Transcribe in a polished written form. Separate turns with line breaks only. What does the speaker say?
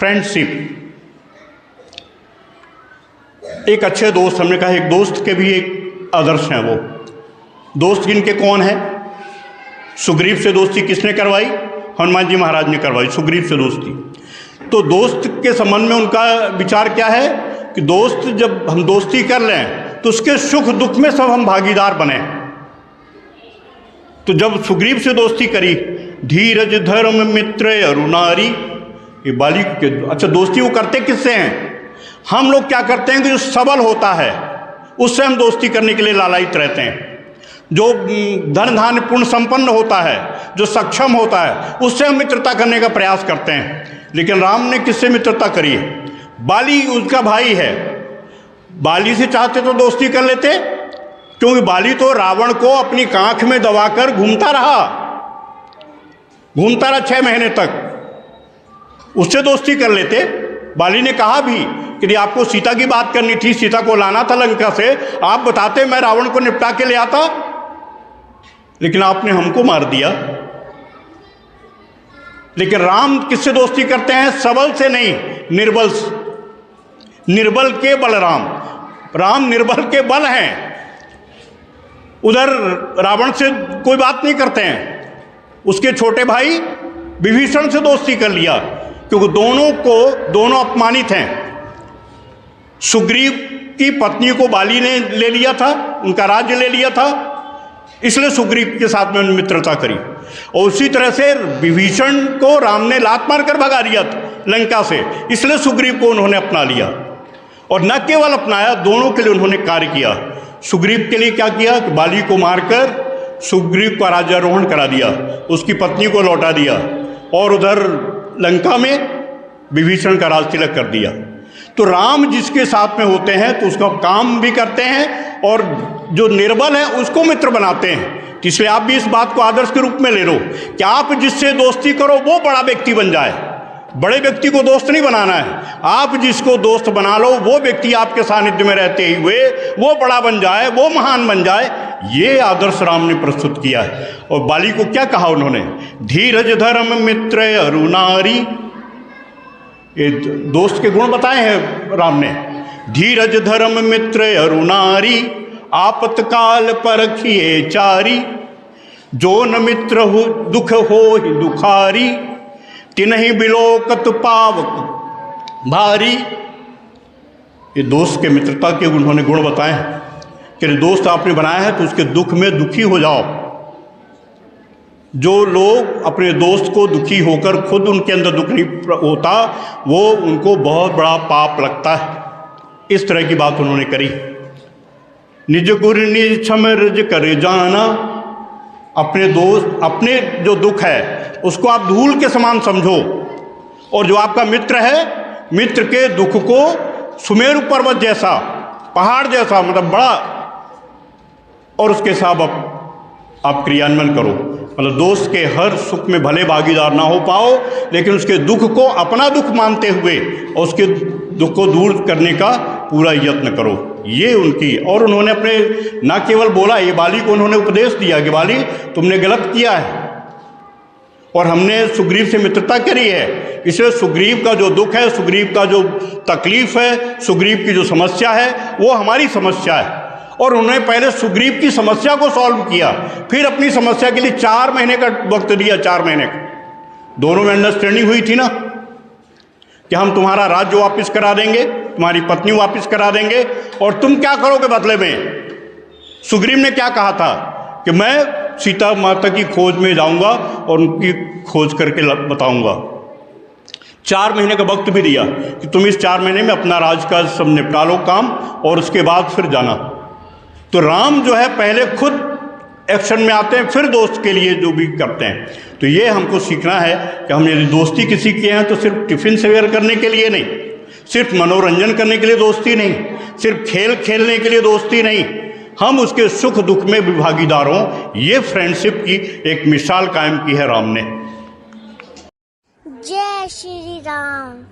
Friendship. एक अच्छे दोस्त, हमने कहा एक दोस्त के भी एक आदर्श हैं। वो दोस्त जिनके कौन है? सुग्रीव से दोस्ती किसने करवाई? हनुमान जी महाराज ने करवाई सुग्रीव से दोस्ती। तो दोस्त के संबंध में उनका विचार क्या है कि दोस्त जब हम दोस्ती कर लें तो उसके सुख दुख में सब हम भागीदार बने। तो जब सुग्रीव से दोस्ती करी, धीरज धर्म मित्र अरुणारी, ये बाली के अच्छा दोस्ती वो करते किससे हैं? हम लोग क्या करते हैं कि जो सबल होता है उससे हम दोस्ती करने के लिए लालायित रहते हैं। जो धन धान्य पूर्ण संपन्न होता है, जो सक्षम होता है, उससे हम मित्रता करने का प्रयास करते हैं। लेकिन राम ने किससे मित्रता करी? बाली उसका भाई है। बाली से चाहते तो दोस्ती कर लेते, क्योंकि बाली तो रावण को अपनी कांख में दबाकर घूमता रहा 6 महीने तक। उससे दोस्ती कर लेते। बाली ने कहा भी कि यदि आपको सीता की बात करनी थी, सीता को लाना था लंका से, आप बताते मैं रावण को निपटा के ले आता, लेकिन आपने हमको मार दिया। लेकिन राम किससे दोस्ती करते हैं? सबल से नहीं, निर्बल से। निर्बल के बल राम निर्बल के बल हैं। उधर रावण से कोई बात नहीं करते हैं। उसके छोटे भाई विभीषण से दोस्ती कर लिया, क्योंकि दोनों अपमानित हैं। सुग्रीव की पत्नी को बाली ने ले लिया था, उनका राज्य ले लिया था, इसलिए सुग्रीव के साथ में उन्होंने मित्रता करी। और उसी तरह से विभीषण को राम ने लात मार कर भगा दिया था लंका से, इसलिए सुग्रीव को उन्होंने अपना लिया। और न केवल अपनाया, दोनों के लिए उन्होंने कार्य किया। सुग्रीव के लिए क्या किया कि बाली को मारकर सुग्रीव का राज्यारोहण करा दिया, उसकी पत्नी को लौटा दिया, और उधर लंका में विभीषण का राज तिलक कर दिया। तो राम जिसके साथ में होते हैं तो उसका काम भी करते हैं, और जो निर्बल है उसको मित्र बनाते हैं। इसलिए आप भी इस बात को आदर्श के रूप में ले लो कि आप जिससे दोस्ती करो वो बड़ा व्यक्ति बन जाए। बड़े व्यक्ति को दोस्त नहीं बनाना है, आप जिसको दोस्त बना लो वो व्यक्ति आपके सानिध्य में रहते हुए वो बड़ा बन जाए, वो महान बन जाए। ये आदर्श राम ने प्रस्तुत किया है। और बाली को क्या कहा उन्होंने? धीरज धर्म मित्र अरुणारी। ये दोस्त के गुण बताए हैं राम ने। धीरज धर्म मित्र अरुणारी, आपतकाल परखिए चारी, जो न मित्र हो दुख हो ही दुखारी, तिन्हि बिलोकत पावक भारी। ये दोस्त के मित्रता के उन्होंने गुण बताए हैं कि दोस्त आपने बनाया है तो उसके दुख में दुखी हो जाओ। जो लोग अपने दोस्त को दुखी होकर खुद उनके अंदर दुख नहीं होता, वो उनको बहुत बड़ा पाप लगता है। इस तरह की बात उन्होंने करी। निज गुर निज क्षम रज कर जाना। अपने दोस्त, अपने जो दुख है उसको आप धूल के समान समझो, और जो आपका मित्र है, मित्र के दुख को सुमेरु पर्वत जैसा, पहाड़ जैसा, मतलब बड़ा, और उसके साथ आप क्रियान्वयन करो। मतलब दोस्त के हर सुख में भले भागीदार ना हो पाओ, लेकिन उसके दुख को अपना दुख मानते हुए और उसके दुख को दूर करने का पूरा यत्न करो। ये उनकी, और उन्होंने अपने ना केवल बोला, ये बाली को उन्होंने उपदेश दिया कि बाली तुमने गलत किया है, और हमने सुग्रीव से मित्रता करी है, इसलिए सुग्रीव का जो दुख है, सुग्रीव का जो तकलीफ है, सुग्रीव की जो समस्या है वो हमारी समस्या है। और उन्होंने पहले सुग्रीव की समस्या को सॉल्व किया, फिर अपनी समस्या के लिए 4 महीने का वक्त दिया। 4 महीने का दोनों में अंडरस्टैंडिंग हुई थी ना कि हम तुम्हारा राज्य वापस करा देंगे, तुम्हारी पत्नी वापस करा देंगे, और तुम क्या करोगे बदले में? सुग्रीव ने क्या कहा था कि मैं सीता माता की खोज में जाऊंगा और उनकी खोज करके बताऊंगा। 4 महीने का वक्त भी दिया कि तुम इस 4 महीने में अपना राज का सब निपटा लो काम, और उसके बाद फिर जाना। तो राम जो है पहले खुद एक्शन में आते हैं, फिर दोस्त के लिए जो भी करते हैं। तो ये हमको सीखना है कि हम यदि दोस्ती किसी की हैं तो सिर्फ टिफिन शेयर करने के लिए नहीं, सिर्फ मनोरंजन करने के लिए दोस्ती नहीं, सिर्फ खेल खेलने के लिए दोस्ती नहीं, हम उसके सुख दुख में भी भागीदार हों। ये फ्रेंडशिप की एक मिसाल कायम की है राम ने।
जय श्री राम।